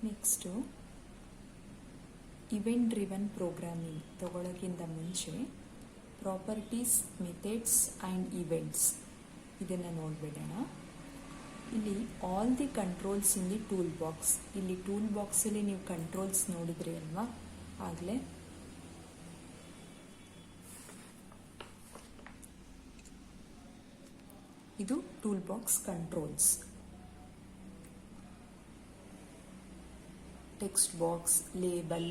Next event driven programming ತಗೊಳ್ಳೋಕ್ಕಿಂತ ಮುಂಚೆ properties, methods and events ಇದನ್ನು ನೋಡಿಬಿಡೋಣ. ಇಲ್ಲಿ all the controls in the tool box. ಇಲ್ಲಿ ಟೂಲ್ ಬಾಕ್ಸಲ್ಲಿ ನೀವು ಕಂಟ್ರೋಲ್ಸ್ ನೋಡಿದ್ರಿ ಅಲ್ವಾ ಆಗಲೇ. ಇದು tool box controls. Text box, label,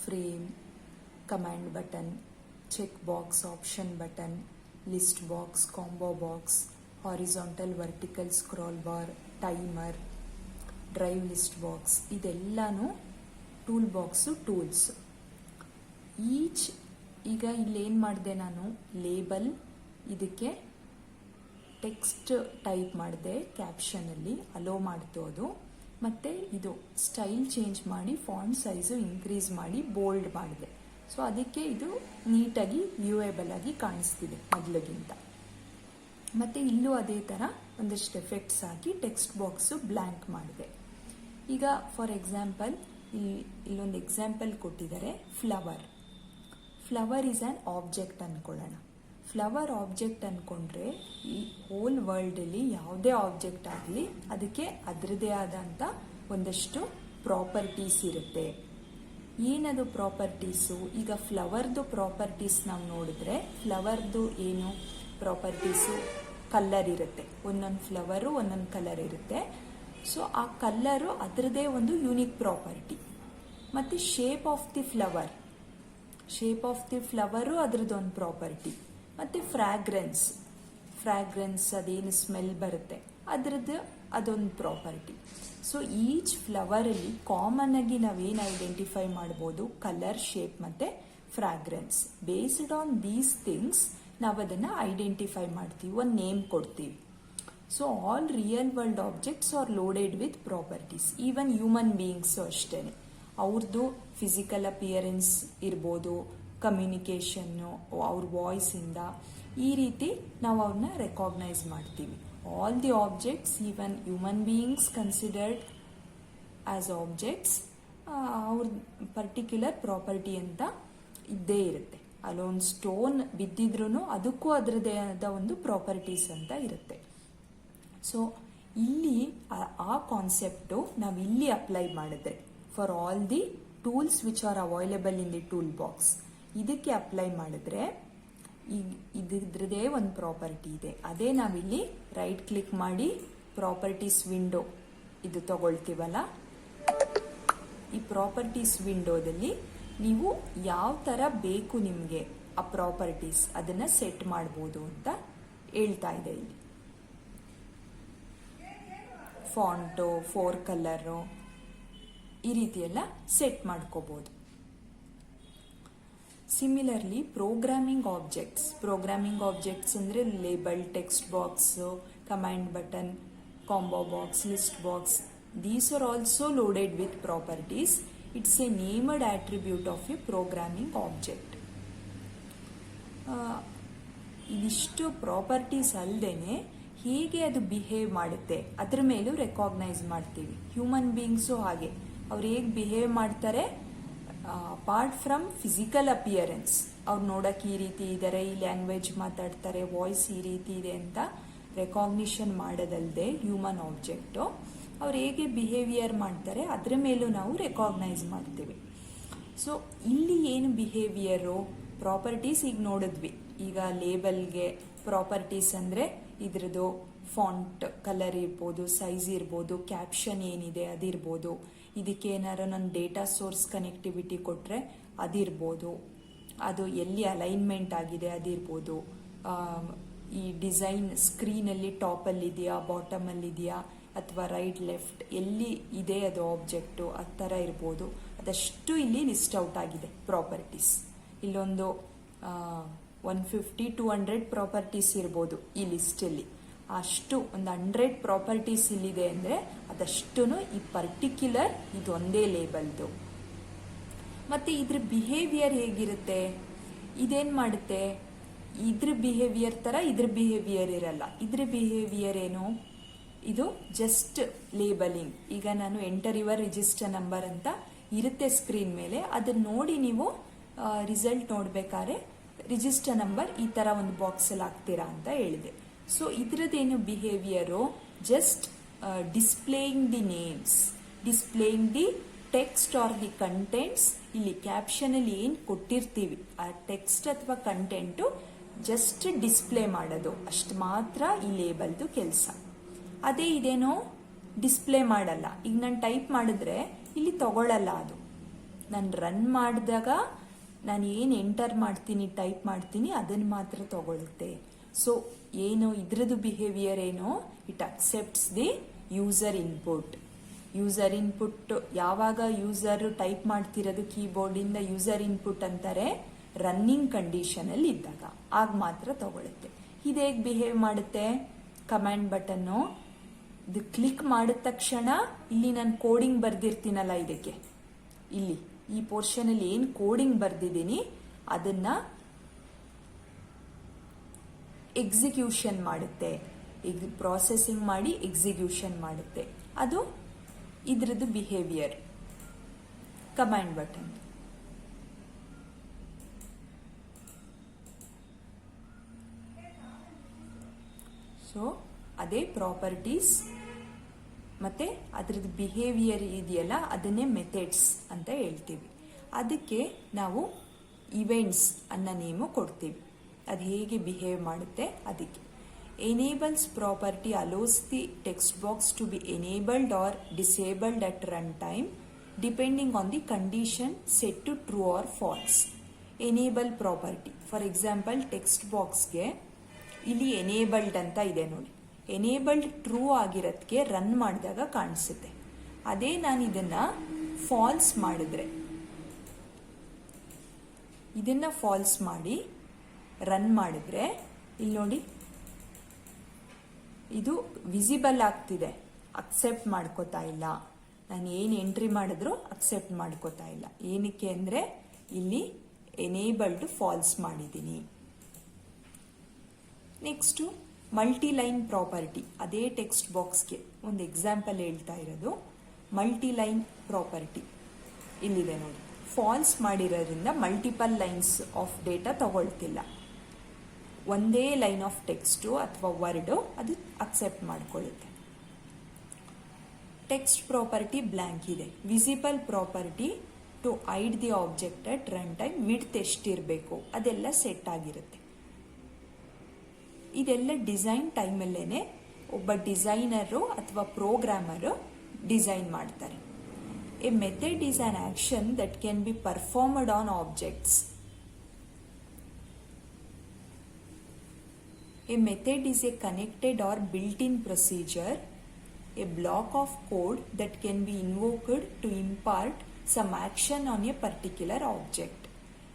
frame, command button, check box, option button, list box, combo box, horizontal vertical scroll bar, timer, drive list box ಇದೆಲ್ಲನೂ tool box tools. ಈಗ ಇಲ್ಲೇನು ಮಾಡಿದೆ ನಾನು, ಲೇಬಲ್ ಇದಕ್ಕೆ ಟೆಕ್ಸ್ಟ್ ಟೈಪ್ ಮಾಡಿದೆ, ಕ್ಯಾಪ್ಷನಲ್ಲಿ hello ಮಾಡ್ತು ಅದು. ಮತ್ತು ಇದು ಸ್ಟೈಲ್ ಚೇಂಜ್ ಮಾಡಿ ಫಾಂಟ್ ಸೈಜು ಇನ್ಕ್ರೀಸ್ ಮಾಡಿ ಬೋಲ್ಡ್ ಮಾಡಿದೆ. ಸೊ ಅದಕ್ಕೆ ಇದು ನೀಟಾಗಿ ವ್ಯೂಯೇಬಲ್ ಆಗಿ ಕಾಣಿಸ್ತಿದೆ ಮೊದಲಿಗಿಂತ. ಮತ್ತು ಇಲ್ಲೂ ಅದೇ ಥರ ಒಂದಷ್ಟು ಎಫೆಕ್ಟ್ಸ್ ಹಾಕಿ ಟೆಕ್ಸ್ಟ್ ಬಾಕ್ಸು ಬ್ಲ್ಯಾಂಕ್ ಮಾಡಿದೆ. ಈಗ ಫಾರ್ ಎಕ್ಸಾಂಪಲ್ ಇಲ್ಲೊಂದು ಎಕ್ಸಾಂಪಲ್ ಕೊಟ್ಟಿದ್ದಾರೆ, flower. Flower is an object ಅಂದ್ಕೊಳ್ಳೋಣ. ಫ್ಲವರ್ ಆಬ್ಜೆಕ್ಟ್ ಅಂದ್ಕೊಂಡ್ರೆ ಈ ಹೋಲ್ ವರ್ಲ್ಡಲ್ಲಿ ಯಾವುದೇ ಆಬ್ಜೆಕ್ಟ್ ಆಗಲಿ ಅದಕ್ಕೆ ಅದರದೇ ಆದಂಥ ಒಂದಷ್ಟು ಪ್ರಾಪರ್ಟೀಸ್ ಇರುತ್ತೆ. ಏನದು ಪ್ರಾಪರ್ಟೀಸು? ಈಗ ಫ್ಲವರ್ದು ಪ್ರಾಪರ್ಟೀಸ್ ನಾವು ನೋಡಿದ್ರೆ, ಫ್ಲವರ್ದು ಏನು ಪ್ರಾಪರ್ಟೀಸು? ಕಲ್ಲರ್ ಇರುತ್ತೆ. ಒಂದೊಂದು ಫ್ಲವರು ಒಂದೊಂದು ಕಲರ್ ಇರುತ್ತೆ. ಸೊ ಆ ಕಲ್ಲರು ಅದರದೇ ಒಂದು ಯೂನಿಕ್ ಪ್ರಾಪರ್ಟಿ. ಮತ್ತು ಶೇಪ್ ಆಫ್ ದಿ ಫ್ಲವರು ಅದರದ್ದೊಂದು ಪ್ರಾಪರ್ಟಿ. ಮತ್ತು ಫ್ರಾಗ್ರೆನ್ಸ್ ಅದೇನು ಸ್ಮೆಲ್ ಬರುತ್ತೆ ಅದರದ್ದು ಅದೊಂದು ಪ್ರಾಪರ್ಟಿ. ಸೊ ಈಚ್ ಫ್ಲವರಲ್ಲಿ ಕಾಮನ್ ಆಗಿ ನಾವೇನು ಐಡೆಂಟಿಫೈ ಮಾಡ್ಬೋದು, ಕಲರ್, ಶೇಪ್ ಮತ್ತು fragrance. Based on these things ನಾವು ಅದನ್ನು ಐಡೆಂಟಿಫೈ ಮಾಡ್ತೀವಿ, ಒಂದು ನೇಮ್ ಕೊಡ್ತೀವಿ. So all real world objects are loaded with properties. Even human beings ಅಷ್ಟೇ, ಅವ್ರದ್ದು ಫಿಸಿಕಲ್ ಅಪಿಯರೆನ್ಸ್ ಇರ್ಬೋದು, ಕಮ್ಯುನಿಕೇಷನ್ನು, ಅವ್ರ ವಾಯ್ಸಿಂದ, ಈ ರೀತಿ ನಾವು ಅವ್ರನ್ನ ರೆಕಾಗ್ನೈಸ್ ಮಾಡ್ತೀವಿ. All the objects, even human beings considered as objects, ಅವ್ರ ಪರ್ಟಿಕ್ಯುಲರ್ ಪ್ರಾಪರ್ಟಿ ಅಂತ ಇದ್ದೇ ಇರುತ್ತೆ. ಅಲ್ಲೊಂದು ಸ್ಟೋನ್ ಬಿದ್ದಿದ್ರೂ ಅದಕ್ಕೂ ಅದರದೇ ಆದ ಒಂದು ಪ್ರಾಪರ್ಟೀಸ್ ಅಂತ ಇರುತ್ತೆ. ಸೊ ಇಲ್ಲಿ ಆ ಕಾನ್ಸೆಪ್ಟು ನಾವು ಇಲ್ಲಿ ಅಪ್ಲೈ ಮಾಡಿದ್ರೆ for all the tools which are available in the tool box, ಇದಕ್ಕೆ ಅಪ್ಲೈ ಮಾಡಿದ್ರೆ ಇದ್ರದೇ ಒಂದು ಪ್ರಾಪರ್ಟಿ ಇದೆ. ಅದೇ ನಾವಿಲ್ಲಿ ರೈಟ್ ಕ್ಲಿಕ್ ಮಾಡಿ ಪ್ರಾಪರ್ಟೀಸ್ ವಿಂಡೋ ಇದು ತಗೊಳ್ತೀವಲ್ಲ, ಈ ಪ್ರಾಪರ್ಟೀಸ್ ವಿಂಡೋದಲ್ಲಿ ನೀವು ಯಾವ ಥರ ಬೇಕು ನಿಮಗೆ ಆ ಪ್ರಾಪರ್ಟೀಸ್ ಅದನ್ನು ಸೆಟ್ ಮಾಡ್ಬೋದು ಅಂತ ಹೇಳ್ತಾ ಇದೆ. ಇಲ್ಲಿ ಫಾಂಟು, 4 ಕಲರು, ಈ ರೀತಿ ಎಲ್ಲ ಸೆಟ್ ಮಾಡ್ಕೋಬೋದು. ಸಿಮಿಲರ್ಲಿ ಪ್ರೋಗ್ರಾಮಿಂಗ್ ಆಬ್ಜೆಕ್ಟ್ಸ್ ಅಂದರೆ label, text box, command button, combo box, list box, these are also loaded with properties. It's A named attribute of A programming object. ಇದಿಷ್ಟು ಪ್ರಾಪರ್ಟೀಸ್ ಅಲ್ಲದೇನೆ ಹೇಗೆ ಅದು ಬಿಹೇವ್ ಮಾಡುತ್ತೆ ಅದ್ರ ಮೇಲೂ ರೆಕಾಗ್ನೈಸ್ ಮಾಡ್ತೀವಿ. ಹ್ಯೂಮನ್ ಬೀಯಿಂಗ್ಸು ಹಾಗೆ, ಅವ್ರು ಹೇಗೆ ಬಿಹೇವ್ ಮಾಡ್ತಾರೆ, ಅಪಾರ್ಟ್ ಫ್ರಮ್ ಫಿಸಿಕಲ್ ಅಪಿಯರೆನ್ಸ್, ಅವ್ರು ನೋಡೋಕೆ ಈ ರೀತಿ ಇದ್ದಾರೆ, ಈ ಲ್ಯಾಂಗ್ವೇಜ್ ಮಾತಾಡ್ತಾರೆ, ವಾಯ್ಸ್ ಈ ರೀತಿ ಇದೆ ಅಂತ ರೆಕಾಗ್ನಿಷನ್ ಮಾಡೋದಲ್ಲದೆ ಹ್ಯೂಮನ್ ಆಬ್ಜೆಕ್ಟು ಅವ್ರು ಹೇಗೆ ಬಿಹೇವಿಯರ್ ಮಾಡ್ತಾರೆ ಅದ್ರ ಮೇಲೂ ನಾವು ರೆಕಾಗ್ನೈಸ್ ಮಾಡ್ತೀವಿ. ಸೊ ಇಲ್ಲಿ ಏನು ಬಿಹೇವಿಯರು, ಪ್ರಾಪರ್ಟೀಸ್ ಈಗ ನೋಡಿದ್ವಿ. ಈಗ ಲೇಬಲ್ಗೆ ಪ್ರಾಪರ್ಟೀಸ್ ಅಂದರೆ ಇದ್ರದ್ದು ಫಾಂಟ್ ಕಲರ್ ಇರ್ಬೋದು, ಸೈಜ್ ಇರ್ಬೋದು, ಕ್ಯಾಪ್ಷನ್ ಏನಿದೆ ಅದಿರ್ಬೋದು, ಇದಕ್ಕೆ ಏನಾರು ನನ್ನ ಡೇಟಾ ಸೋರ್ಸ್ ಕನೆಕ್ಟಿವಿಟಿ ಕೊಟ್ಟರೆ ಅದಿರ್ಬೋದು, ಅದು ಎಲ್ಲಿ ಅಲೈನ್ಮೆಂಟ್ ಆಗಿದೆ ಅದಿರ್ಬೋದು, ಈ ಡಿಸೈನ್ ಸ್ಕ್ರೀನಲ್ಲಿ ಟಾಪಲ್ಲಿದೆಯಾ ಬಾಟಮಲ್ಲಿದೆಯಾ ಅಥವಾ ರೈಟ್ ಲೆಫ್ಟ್ ಎಲ್ಲಿ ಇದೆ ಅದು ಆಬ್ಜೆಕ್ಟು ಆ ಥರ ಇರ್ಬೋದು. ಅದಷ್ಟು ಇಲ್ಲಿ ಲಿಸ್ಟ್ ಔಟ್ ಆಗಿದೆ ಪ್ರಾಪರ್ಟೀಸ್. ಇಲ್ಲೊಂದು 150-200 ಪ್ರಾಪರ್ಟೀಸ್ ಇರ್ಬೋದು ಈ ಲಿಸ್ಟಲ್ಲಿ. ಅಷ್ಟು ಒಂದು 100 ಪ್ರಾಪರ್ಟೀಸ್ ಇಲ್ಲಿದೆ ಅಂದರೆ ಅದಷ್ಟು ಈ ಪರ್ಟಿಕ್ಯುಲರ್ ಇದೊಂದೇ ಲೇಬಲ್ದು. ಮತ್ತು ಇದ್ರ ಬಿಹೇವಿಯರ್ ಹೇಗಿರುತ್ತೆ, ಇದೇನು ಮಾಡುತ್ತೆ, ಇದ್ರ ಬಿಹೇವಿಯರ್ ಥರ ಇದ್ರ ಬಿಹೇವಿಯರ್ ಇರಲ್ಲ. ಇದ್ರ ಬಿಹೇವಿಯರ್ ಏನು, ಇದು ಜಸ್ಟ್ ಲೇಬಲಿಂಗ್. ಈಗ ನಾನು ಎಂಟರ್ ಯುವರ್ ರಿಜಿಸ್ಟರ್ ನಂಬರ್ ಅಂತ ಇರುತ್ತೆ ಸ್ಕ್ರೀನ್ ಮೇಲೆ, ಅದನ್ನ ನೋಡಿ ನೀವು ರಿಸಲ್ಟ್ ನೋಡ್ಬೇಕಾದ್ರೆ ರಿಜಿಸ್ಟರ್ ನಂಬರ್ ಈ ತರ ಒಂದು ಬಾಕ್ಸ್ ಅಲ್ಲಿ ಹಾಕ್ತೀರಾ ಅಂತ ಹೇಳಿದೆ. ಸೊ ಇದ್ರದ್ದೇನು behaviour, just displaying the names, displaying the text or the contents. ಇಲ್ಲಿ ಕ್ಯಾಪ್ಷನ್ ಅಲ್ಲಿ ಏನ್ ಕೊಟ್ಟಿರ್ತೀವಿ ಆ ಟೆಕ್ಸ್ಟ್ ಅಥವಾ ಕಂಟೆಂಟು ಜಸ್ಟ್ ಡಿಸ್ಪ್ಲೇ ಮಾಡೋದು ಅಷ್ಟು ಮಾತ್ರ ಈ ಲೇಬಲ್ದು ಕೆಲಸ. ಅದೇ ಇದೇನೋ ಡಿಸ್ಪ್ಲೇ ಮಾಡಲ್ಲ. ಈಗ ನಾನು ಟೈಪ್ ಮಾಡಿದ್ರೆ ಇಲ್ಲಿ ತಗೊಳ್ಳಲ್ಲ ಅದು. ನಾನು ರನ್ ಮಾಡಿದಾಗ ನಾನು ಏನು ಎಂಟರ್ ಮಾಡ್ತೀನಿ, ಟೈಪ್ ಮಾಡ್ತೀನಿ, ಅದನ್ನು ಮಾತ್ರ ತಗೊಳುತ್ತೆ. ಸೊ ಏನು ಇದ್ರದ್ದು ಬಿಹೇವಿಯರ್ ಏನೋ, it accepts the user input. User input ಯಾವಾಗ ಯೂಸರ್ ಟೈಪ್ ಮಾಡ್ತಿರೋದು ಕೀಬೋರ್ಡಿಂದ ಯೂಸರ್ ಇನ್ಪುಟ್ ಅಂತಾರೆ, ರನ್ನಿಂಗ್ ಕಂಡೀಷನ್ ಅಲ್ಲಿ ಇದ್ದಾಗ ಆಗ ಮಾತ್ರ ತಗೊಳುತ್ತೆ. ಇದು ಹೇಗೆ ಬಿಹೇವ್ ಮಾಡುತ್ತೆ, ಕಮಾಂಡ್ ಬಟನ್ನು ಇದು ಕ್ಲಿಕ್ ಮಾಡಿದ ತಕ್ಷಣ ಇಲ್ಲಿ ನಾನು ಕೋಡಿಂಗ್ ಬರ್ದಿರ್ತೀನಲ್ಲ, ಇದಕ್ಕೆ ಇಲ್ಲಿ ಈ ಪೋರ್ಷನ್ ಅಲ್ಲಿ ಏನ್ ಕೋಡಿಂಗ್ ಬರ್ದಿದ್ದೀನಿ ಅದನ್ನ ಎಕ್ಸಿಕ್ಯೂಷನ್ ಮಾಡುತ್ತೆ, ಪ್ರಾಸೆಸಿಂಗ್ ಮಾಡಿ ಎಕ್ಸಿಕ್ಯೂಷನ್ ಮಾಡುತ್ತೆ. ಅದು ಇದ್ರದ್ದು ಬಿಹೇವಿಯರ್ ಕಮಾಂಡ್ ಬಟನ್. ಸೊ ಅದೇ ಪ್ರಾಪರ್ಟೀಸ್ ಮತ್ತೆ ಅದ್ರದ್ದು ಬಿಹೇವಿಯರ್ ಇದೆಯಲ್ಲ ಅದನ್ನೇ ಮೆಥಡ್ಸ್ ಅಂತ ಹೇಳ್ತೀವಿ. ಅದಕ್ಕೆ ನಾವು ಇವೆಂಟ್ಸ್ ಅನ್ನೋ ನೇಮು ಕೊಡ್ತೀವಿ. ಅದು ಹೇಗೆ ಬಿಹೇವ್ ಮಾಡುತ್ತೆ ಅದಕ್ಕೆ. Enables property allows the text box to be enabled or disabled at run time depending on the condition set to true or false. Enable property, for example text ಬಾಕ್ಸ್ಗೆ ಇಲ್ಲಿ enabled ಅಂತ ಇದೆ ನೋಡಿ, ಎನೇಬಲ್ಡ್ ಟ್ರೂ ಆಗಿರೋದಕ್ಕೆ ರನ್ ಮಾಡಿದಾಗ ಕಾಣಿಸುತ್ತೆ. ಅದೇ ನಾನು ಇದನ್ನ ಫಾಲ್ಸ್ ಮಾಡಿದ್ರೆ, ಇದನ್ನ ಫಾಲ್ಸ್ ಮಾಡಿ ರನ್ ಮಾಡಿದ್ರೆ ಇಲ್ಲಿ ನೋಡಿ ಇದು ವಿಸಿಬಲ್ ಆಗ್ತಿದೆ, ಅಕ್ಸೆಪ್ಟ್ ಮಾಡ್ಕೋತಾ ಇಲ್ಲ. ನಾನು ಏನು ಎಂಟ್ರಿ ಮಾಡಿದ್ರು ಅಕ್ಸೆಪ್ಟ್ ಮಾಡ್ಕೋತಾ ಇಲ್ಲ. ಏನಕ್ಕೆ ಅಂದ್ರೆ ಇಲ್ಲಿ ಎನೇಬಲ್ಡ್ ಫಾಲ್ಸ್ ಮಾಡಿದ್ದೀನಿ. Next multi line property. ಅದೇ ಟೆಕ್ಸ್ಟ್ ಬಾಕ್ಸ್ಗೆ ಒಂದು ಎಕ್ಸಾಂಪಲ್ ಹೇಳ್ತಾ ಇರೋದು. ಮಲ್ಟಿ ಲೈನ್ ಪ್ರಾಪರ್ಟಿ ಇಲ್ಲಿದೆ ನೋಡಿ. ಫಾಲ್ಸ್ ಮಾಡಿರೋದ್ರಿಂದ ಮಲ್ಟಿಪಲ್ ಲೈನ್ಸ್ ಆಫ್ ಡೇಟಾ ತಗೊಳ್ತಿಲ್ಲ. ಒಂದೇ ಲೈನ್ ಆಫ್ ಟೆಕ್ಸ್ಟು ಅಥವಾ ವರ್ಡು ಅದು ಅಕ್ಸೆಪ್ಟ್ ಮಾಡ್ಕೊಳ್ಳುತ್ತೆ. ಟೆಕ್ಸ್ಟ್ ಪ್ರಾಪರ್ಟಿ ಬ್ಲ್ಯಾಂಕ್ ಇದೆ. Visible property to hide the object at run time, width ಎಷ್ಟಿರಬೇಕು ಅದೆಲ್ಲ ಸೆಟ್ ಆಗಿರುತ್ತೆ. ಇದೆಲ್ಲ ಡಿಸೈನ್ ಟೈಮಲ್ಲೇನೆ ಒಬ್ಬ ಡಿಸೈನರು ಅಥವಾ ಪ್ರೋಗ್ರಾಮರು ಡಿಸೈನ್ ಮಾಡ್ತಾರೆ. A method is an action that can be performed on objects. A method is a connected or built-in procedure, a block of code that can be invoked to impart some action on a particular object.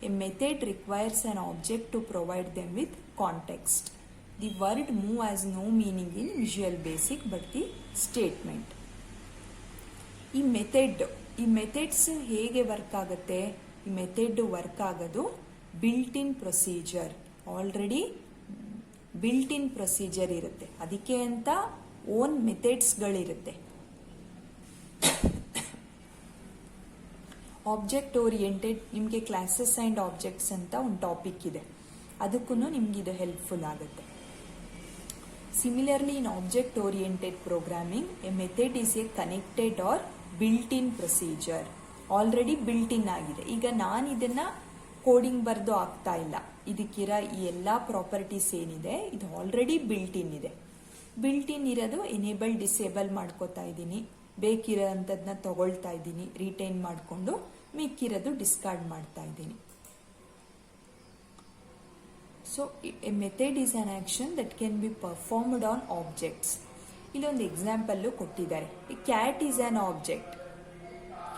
A method requires an object to provide them with context. The word move has no meaning in Visual Basic but the statement. ಈ methods ಹೇಗೆ work ಆಗುತ್ತೆ? ಈ method work ಆಗೋದು built in procedure. Already built in procedure ಇರುತ್ತೆ, ಅದಕ್ಕೆ ಅಂತ own ಮೆಥಡ್ಸ್ಗಳಿರುತ್ತೆ. Object oriented, ನಿಮಗೆ classes and objects ಅಂತ ಒಂದು ಟಾಪಿಕ್ ಇದೆ, ಅದಕ್ಕೂ ನಿಮ್ಗೆ ಇದು ಹೆಲ್ಪ್ಫುಲ್ ಆಗುತ್ತೆ. Similarly in object oriented programming A method is A connected R built in procedure. Already built in ಆಗಿದೆ. ಈಗ ನಾನು ಇದನ್ನ ಕೋಡಿಂಗ್ ಬರೆದು ಆಗ್ತಾ ಇಲ್ಲ. ಇದಕ್ಕಿರೋ ಈ ಎಲ್ಲ ಪ್ರಾಪರ್ಟೀಸ್ ಏನಿದೆ ಇದು ಆಲ್ರೆಡಿ ಬಿಲ್ಟ್ ಇನ್ ಇದೆ. ಬಿಲ್ಟ್ ಇನ್ ಇರೋದು ಎನೇಬಲ್ ಡಿಸೇಬಲ್ ಮಾಡ್ಕೋತಾ ಇದ್ದೀನಿ, ಬೇಕಿರೋ ಅಂಥದ್ದನ್ನ ತಗೊಳ್ತಾ ಇದ್ದೀನಿ, ರಿಟೈನ್ ಮಾಡಿಕೊಂಡು ಮಿಕ್ಕಿರೋದು ಡಿಸ್ಕಾರ್ಡ್ ಮಾಡ್ತಾ ಇದ್ದೀನಿ. So a method is an action that can be performed on objects. ಇಲ್ಲೊಂದು ಎಕ್ಸಾಂಪಲ್ಲು ಕೊಟ್ಟಿದ್ದಾರೆ. Cat is an object.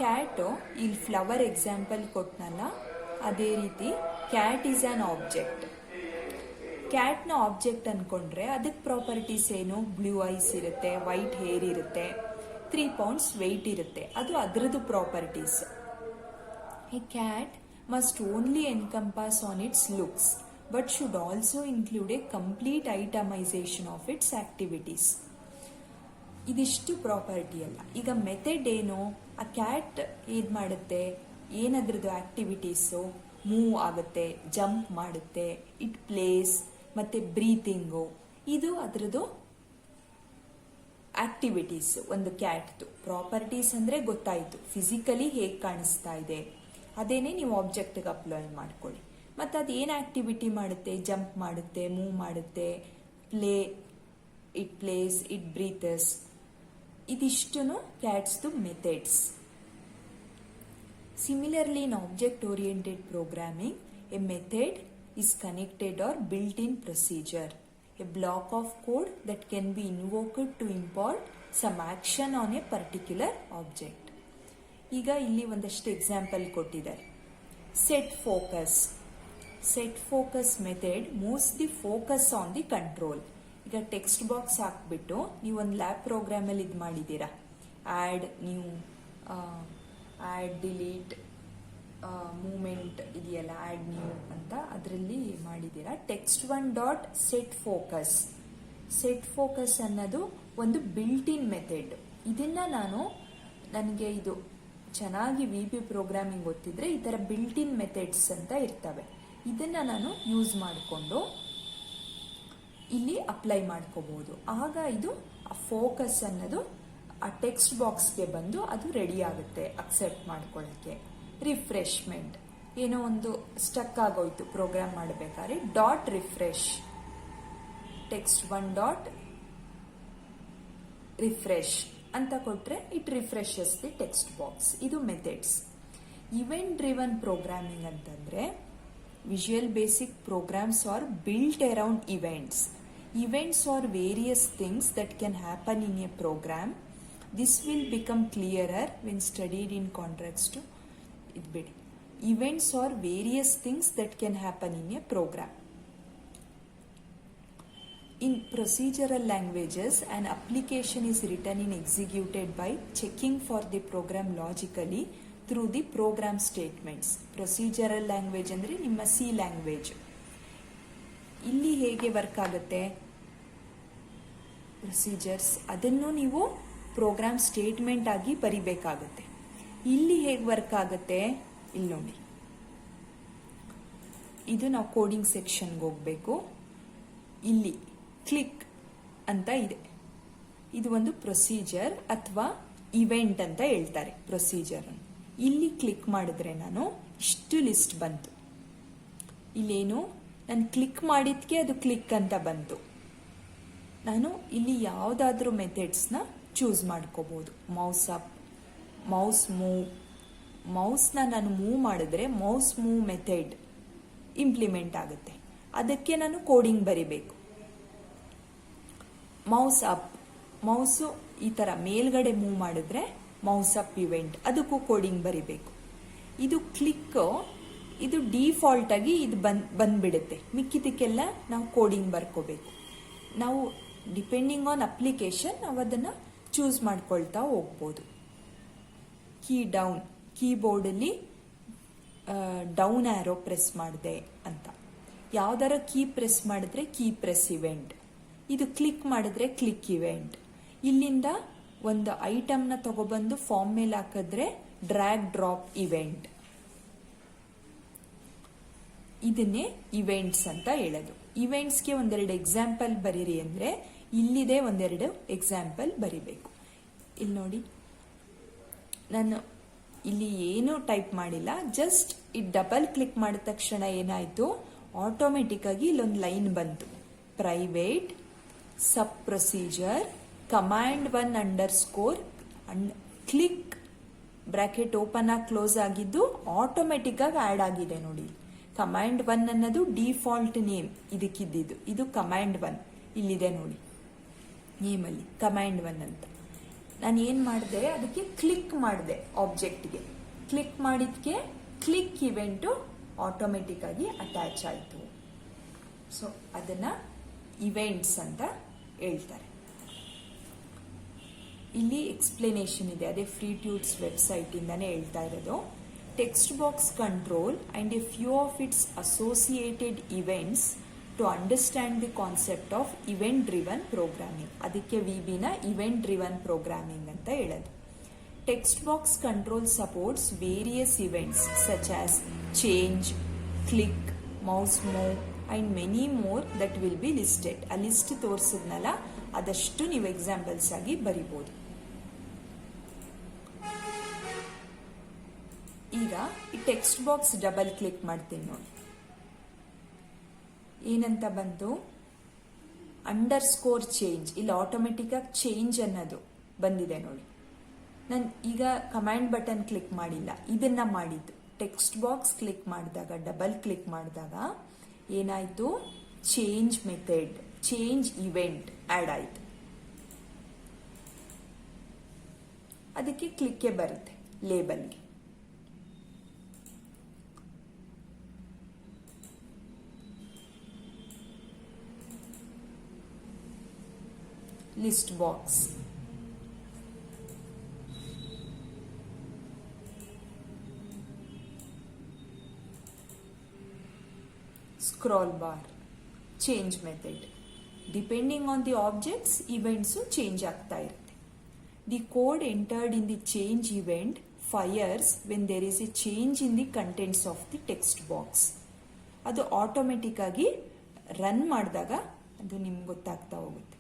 Cat ಇಲ್ಲಿ ಫ್ಲವರ್ ಎಕ್ಸಾಂಪಲ್ ಕೊಟ್ಟನಲ್ಲ, ಅದೇ ರೀತಿ ಕ್ಯಾಟ್ ಈಸ್ ಆನ್ ಆಬ್ಜೆಕ್ಟ್. ಕ್ಯಾಟ್ನ ಆಬ್ಜೆಕ್ಟ್ ಅನ್ಕೊಂಡ್ರೆ ಅದಕ್ಕೆ ಪ್ರಾಪರ್ಟೀಸ್ ಏನು? ಬ್ಲೂ ಐಸ್ ಇರುತ್ತೆ, ವೈಟ್ ಹೇರ್ ಇರುತ್ತೆ, 3 pounds ವೆಯ್ಟ್ ಇರುತ್ತೆ, ಅದು ಅದರದ್ದು properties. A cat must only encompass on its looks but should also include a complete itemization of it's activities. ಇದಿಷ್ಟು ಪ್ರಾಪರ್ಟಿ ಅಲ್ಲ. ಈಗ ಮೆಥಡ್ ಏನು, ಆ ಕ್ಯಾಟ್ ಏನ್ ಮಾಡುತ್ತೆ, ಏನದ್ರದ್ದು ಆಕ್ಟಿವಿಟೀಸು, ಮೂವ್ ಆಗುತ್ತೆ, ಜಂಪ್ ಮಾಡುತ್ತೆ, ಇಟ್ ಪ್ಲೇಸ್, ಮತ್ತೆ ಬ್ರೀತಿಂಗು, ಇದು ಅದರದ್ದು ಆಕ್ಟಿವಿಟೀಸ್. ಒಂದು ಕ್ಯಾಟ್ದು ಪ್ರಾಪರ್ಟೀಸ್ ಅಂದ್ರೆ ಗೊತ್ತಾಯ್ತು, ಫಿಸಿಕಲಿ ಹೇಗೆ ಕಾಣಿಸ್ತಾ ಇದೆ, ಅದೇನೆ ನೀವು ಆಬ್ಜೆಕ್ಟ್ಗೆ ಅಪ್ಲೈ ಮಾಡ್ಕೊಳ್ಳಿ. ಮತ್ತೆ ಅದೇನು ಆಕ್ಟಿವಿಟಿ ಮಾಡುತ್ತೆ, ಜಂಪ್ ಮಾಡುತ್ತೆ, ಮೂವ್ ಮಾಡುತ್ತೆ, ಇಟ್ ಪ್ಲೇಸ್, ಇಟ್ ಬ್ರೀತಸ್, ಇದಿಷ್ಟು ಕ್ಯಾಟ್ಸ್ದು methods. Similarly, in object-oriented programming, a method is connected or built-in procedure, a block of code that can be invoked to import some action on a particular object. ಈಗ ಇಲ್ಲಿ ಒಂದಷ್ಟು example ಕೊಟ್ಟಿದ್ದಾರೆ. Set focus method moves the focus on the control. ಈಗ text box ಹಾಕ್ಬಿಟ್ಟು ನೀವು ಒಂದು lab ಪ್ರೋಗ್ರಾಮಲ್ಲಿ ಇದು ಮಾಡಿದ್ದೀರಾ, ಆ್ಯಡ್ ಡಿಲೀಟ್ ಮೂಮೆಂಟ್ ಇದೆಯಲ್ಲ, ಆ್ಯಡ್ ನ್ಯೂ ಅಂತ, ಅದರಲ್ಲಿ ಮಾಡಿದ್ದೀರಾ. Text one dot set focus ಅನ್ನೋದು ಒಂದು ಬಿಲ್ಟ್ ಇನ್ ಮೆಥಡ್. ಇದನ್ನ ನನಗೆ ಇದು ಚೆನ್ನಾಗಿ VB ಪ್ರೋಗ್ರಾಮಿಂಗ್ ಗೊತ್ತಿದ್ರೆ ಈ ಥರ ಬಿಲ್ಟ್ ಇನ್ ಮೆಥಡ್ಸ್ ಅಂತ ಇರ್ತವೆ. ಇದನ್ನ ನಾನು ಯೂಸ್ ಮಾಡಿಕೊಂಡು ಇಲ್ಲಿ ಅಪ್ಲೈ ಮಾಡ್ಕೋಬಹುದು. ಆಗ ಇದು ಆ ಫೋಕಸ್ ಅನ್ನೋದು ಆ ಟೆಕ್ಸ್ಟ್ ಬಾಕ್ಸ್ಗೆ ಬಂದು ಅದು ರೆಡಿ ಆಗುತ್ತೆ ಅಕ್ಸೆಪ್ಟ್ ಮಾಡ್ಕೊಳ್ಳೋಕ್ಕೆ. ರಿಫ್ರೆಶ್ಮೆಂಟ್, ಏನೋ ಒಂದು ಸ್ಟಕ್ ಆಗೋಯ್ತು ಪ್ರೋಗ್ರಾಮ್ ಮಾಡಬೇಕಾದ್ರೆ, dot refresh, text one dot refresh ಅಂತ ಕೊಟ್ರೆ it refreshes the text box. ಇದು ಮೆಥಡ್ಸ್. ಇವೆಂಟ್ ಡ್ರಿವನ್ ಪ್ರೋಗ್ರಾಮಿಂಗ್ ಅಂತಂದ್ರೆ Visual Basic programs are built around events. Events are various things that can happen in a program. This will become clearer when studied in contrast to it. Events are various things that can happen in a program. In procedural languages, an application is written and executed by checking for the program logically through the program statements. Procedural language ಅಂದ್ರೆ ನಿಮ್ಮ C language. ಇಲ್ಲಿ ಹೇಗೆ work ಆಗುತ್ತೆ procedures, ಅದನ್ನು ನೀವು program statement ಆಗಿ ಬರಿಬೇಕಾಗುತ್ತೆ. ಇಲ್ಲಿ ಹೇಗೆ ವರ್ಕ್ ಆಗುತ್ತೆ ಇಲ್ಲಿ ನೋಡಿ. ಇದು ನಾವು ಕೋಡಿಂಗ್ ಸೆಕ್ಷನ್ಗೆ ಹೋಗ್ಬೇಕು. ಇಲ್ಲಿ ಕ್ಲಿಕ್ ಅಂತ ಇದೆ, ಇದು ಒಂದು ಪ್ರೊಸೀಜರ್ ಅಥವಾ ಇವೆಂಟ್ ಅಂತ ಹೇಳ್ತಾರೆ ಪ್ರೊಸೀಜರ್. ಇಲ್ಲಿ ಕ್ಲಿಕ್ ಮಾಡಿದ್ರೆ ನಾನು ಇಷ್ಟು ಲಿಸ್ಟ್ ಬಂತು. ಇಲ್ಲೇನು ನಾನು ಕ್ಲಿಕ್ ಮಾಡಿದ್ಕೆ ಅದು ಕ್ಲಿಕ್ ಅಂತ ಬಂತು. ನಾನು ಇಲ್ಲಿ ಯಾವುದಾದ್ರೂ ಮೆಥಡ್ಸ್ನ ಚೂಸ್ ಮಾಡ್ಕೋಬಹುದು. ಮೌಸ್ ಅಪ್, ಮೌಸ್ ಮೂವ್, ಮೌಸ್ನ ನಾನು ಮೂವ್ ಮಾಡಿದ್ರೆ ಮೌಸ್ ಮೂವ್ ಮೆಥಡ್ ಇಂಪ್ಲಿಮೆಂಟ್ ಆಗುತ್ತೆ. ಅದಕ್ಕೆ ನಾನು ಕೋಡಿಂಗ್ ಬರಿಬೇಕು. ಮೌಸ್ ಅಪ್, ಮೌಸು ಈ ಥರ ಮೇಲ್ಗಡೆ ಮೂವ್ ಮಾಡಿದ್ರೆ ಮೌಸ್ ಅಪ್ ಇವೆಂಟ್, ಅದಕ್ಕೂ ಕೋಡಿಂಗ್ ಬರಿಬೇಕು. ಇದು ಕ್ಲಿಕ್, ಇದು ಡಿಫಾಲ್ಟ್ ಆಗಿ ಇದು ಬಂದ್ಬಿಡುತ್ತೆ. ಮಿಕ್ಕಿದಕ್ಕೆಲ್ಲ ನಾವು ಕೋಡಿಂಗ್ ಬರ್ಕೋಬೇಕು. ನಾವು ಡಿಪೆಂಡಿಂಗ್ ಆನ್ ಅಪ್ಲಿಕೇಶನ್ ನಾವು ಅದನ್ನು ಚೂಸ್ ಮಾಡ್ಕೊಳ್ತಾ ಹೋಗ್ಬೋದು. ಕೀ ಡೌನ್, ಕೀಬೋರ್ಡಲ್ಲಿ ಡೌನ್ ಆ್ಯರೋ ಪ್ರೆಸ್ ಮಾಡಿದೆ ಅಂತ. ಯಾವ್ದಾರ ಕೀ ಪ್ರೆಸ್ ಮಾಡಿದ್ರೆ ಕೀ ಪ್ರೆಸ್ ಇವೆಂಟ್, ಇದು ಕ್ಲಿಕ್ ಮಾಡಿದ್ರೆ ಕ್ಲಿಕ್ ಇವೆಂಟ್. ಇಲ್ಲಿಂದ ಒಂದು ಐಟಮ್ನ ತಗೊಬಂದು ಫಾರ್ಮ್ ಮೇಲೆ ಹಾಕಿದ್ರೆ ಡ್ರ್ಯಾಗ್ ಡ್ರಾಪ್ ಇವೆಂಟ್. ಇದನ್ನೇ ಇವೆಂಟ್ಸ್ ಅಂತ ಹೇಳೋದು. ಇವೆಂಟ್ಸ್ಗೆ ಒಂದೆರಡು ಎಕ್ಸಾಂಪಲ್ ಬರೀರಿ ಅಂದರೆ ಇಲ್ಲಿದೆ ಒಂದೆರಡು ಎಕ್ಸಾಂಪಲ್ ಬರಿಬೇಕು. ಇಲ್ಲಿ ನೋಡಿ, ನಾನು ಇಲ್ಲಿ ಏನು ಟೈಪ್ ಮಾಡಿಲ್ಲ, ಜಸ್ಟ್ ಈ ಡಬಲ್ ಕ್ಲಿಕ್ ಮಾಡಿದ ತಕ್ಷಣ ಏನಾಯಿತು, ಆಟೋಮೆಟಿಕ್ ಆಗಿ ಇಲ್ಲೊಂದು ಲೈನ್ ಬಂತು. Private sub procedure command 1 underscore click bracket open ಆಗಿ ಕ್ಲೋಸ್ ಆಗಿದ್ದು ಆಟೋಮೆಟಿಕ್ ಆಗಿ ಆ್ಯಡ್ ಆಗಿದೆ ನೋಡಿ. ಕಮಾಂಡ್ 1 ಅನ್ನೋದು ಡಿಫಾಲ್ಟ್ ನೇಮ್ ಇದಕ್ಕಿದ್ದಿದ್ದು, ಇದು ಕಮಾಂಡ್ 1 ಇಲ್ಲಿದೆ ನೋಡಿ ನೇಮಲ್ಲಿ ಕಮಾಂಡ್ 1 ಅಂತ. ನಾನು ಏನು ಮಾಡಿದೆ, ಅದಕ್ಕೆ ಕ್ಲಿಕ್ ಮಾಡಿದೆ, ಆಬ್ಜೆಕ್ಟ್ಗೆ ಕ್ಲಿಕ್ ಮಾಡಿದ್ಕೆ ಕ್ಲಿಕ್ ಇವೆಂಟು ಆಟೋಮೆಟಿಕ್ ಆಗಿ ಅಟ್ಯಾಚ್ ಆಯಿತು. ಸೊ ಅದನ್ನ ಇವೆಂಟ್ಸ್ ಅಂತ ಹೇಳ್ತಾರೆ. ಇಲ್ಲಿ ಎಕ್ಸ್ಪ್ಲನೇಷನ್ ಇದೆ, ಅದೇ ಫ್ರೀ ಟ್ಯೂಟ್ಸ್ ವೆಬ್ಸೈಟ್ ಇಂದಾನೆ ಹೇಳ್ತಾ ಇರೋದು. Text box control and a few of its associated events to understand the concept of event driven programming. ಅದಕ್ಕೆ ವಿಬಿನ ಇವೆಂಟ್ ಡ್ರಿವನ್ ಪ್ರೋಗ್ರಾಮಿಂಗ್ ಅಂತ ಹೇಳೋದು. Text box control supports various events such as change, click, mouse move and many more that will be listed. ಆ list ತೋರಿಸಿದ್ನಲ್ಲ ಅದಷ್ಟು ನೀವು examples ಆಗಿ ಬರಿಬೋದು. ಈಗ ಈ ಟೆಕ್ಸ್ಟ್ ಬಾಕ್ಸ್ ಡಬಲ್ ಕ್ಲಿಕ್ ಮಾಡ್ತೀನಿ ನೋಡಿ. ಏನಂತ ಬಂತು? Underscore change. ಇಲ್ಲಿ ಆಟೋಮೆಟಿಕ್ ಆಗಿ ಚೇಂಜ್ ಅನ್ನೋದು ಬಂದಿದೆ ನೋಡಿ. ನಾನು ಈಗ ಕಮಾಂಡ್ ಬಟನ್ ಕ್ಲಿಕ್ ಮಾಡಿಲ್ಲ, ಇದನ್ನ ಮಾಡಿದ್ದು. ಟೆಕ್ಸ್ಟ್ ಬಾಕ್ಸ್ ಕ್ಲಿಕ್ ಮಾಡಿದಾಗ, ಡಬಲ್ ಕ್ಲಿಕ್ ಮಾಡಿದಾಗ ಏನಾಯ್ತು? Change method, change event add ಆಯ್ತು. ಅದಕ್ಕೆ ಕ್ಲಿಕ್ಕೆ ಬರುತ್ತೆ ಲೇಬಲ್ಗೆ. List box, scroll bar, change method. Depending on the objects events change ಆಗ್ತಾ ಇರುತ್ತೆ. The code entered in the change event fires when there is a change in the contents of the text box. ಅದು automatic ಆಗಿ run ಮಾಡಿದಾಗ ಅದು ನಿಮ್ಗೆ ಗೊತ್ತಾಗ್ತಾ ಹೋಗುತ್ತೆ.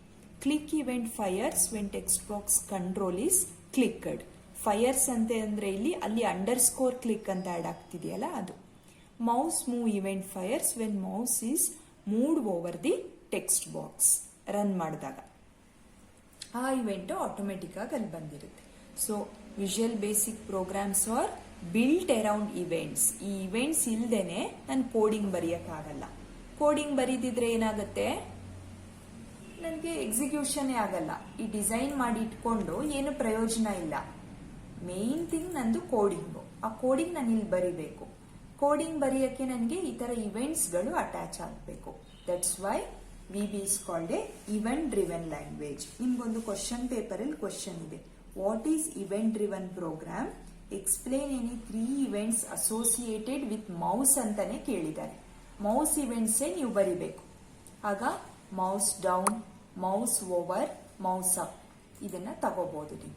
Click event fires when text box control is clicked. Fires ಅಂತ ಅಂದ್ರೆ ಇಲ್ಲಿ ಅಲ್ಲಿ ಅಂಡರ್ಸ್ಕೋರ್ ಕ್ಲಿಕ್ ಅಂತ ಆಡ್ ಆಗ್ತಿದೆಯಲ್ಲ ಅದು. Mouse move event fires when mouse is moved over the text box. Run ಮಾಡಿದಾಗ ಆ ಇವೆಂಟ್ ಆಟೋಮೆಟಿಕ್ ಆಗಿ ಅಲ್ಲಿ ಬಂದಿರುತ್ತೆ. So Visual Basic programs are built around events. ಈ ಇವೆಂಟ್ಸ್ ಇಲ್ದೇನೆ ನಾನು ಕೋಡಿಂಗ್ ಬರೆಯಕ್ಕಾಗಲ್ಲ. ಕೋಡಿಂಗ್ ಬರೀದಿದ್ರೆ ಏನಾಗುತ್ತೆ? ನನಗೆ ಎಕ್ಸಿಕ್ಯೂಷನ್ ಆಗಲ್ಲ. ಈ ಡಿಸೈನ್ ಮಾಡಿ ಇಟ್ಕೊಂಡು ಏನು ಪ್ರಯೋಜನ ಇಲ್ಲ. ಮೇನ್ ಥಿಂಗ್ ನಂದು ಕೋಡಿಂಗು. ಆ ಕೋಡಿಂಗ್ ನಾನು ಇಲ್ಲಿ ಬರಿಬೇಕು. ಕೋಡಿಂಗ್ ಬರೆಯಕ್ಕೆ ನನಗೆ ಈ ತರ ಇವೆಂಟ್ಸ್ಗಳು ಅಟ್ಯಾಚ್ ಆಗಬೇಕು. That's why VB is called a event driven language. ನಿಮ್ಗೊಂದು ಕ್ವಶನ್ ಪೇಪರ್ ಅಲ್ಲಿ ಕ್ವಶನ್ ಇದೆ, what is event driven program, explain any 3 events associated with mouse ಅಂತಾನೆ ಕೇಳಿದ್ದಾರೆ. ಮೌಸ್ ಇವೆಂಟ್ಸೇ ನೀವು ಬರಿಬೇಕು. ಆಗ mouse down, mouse over, mouse up ಇದನ್ನ ತಗೋಬಹುದು ನೀವು.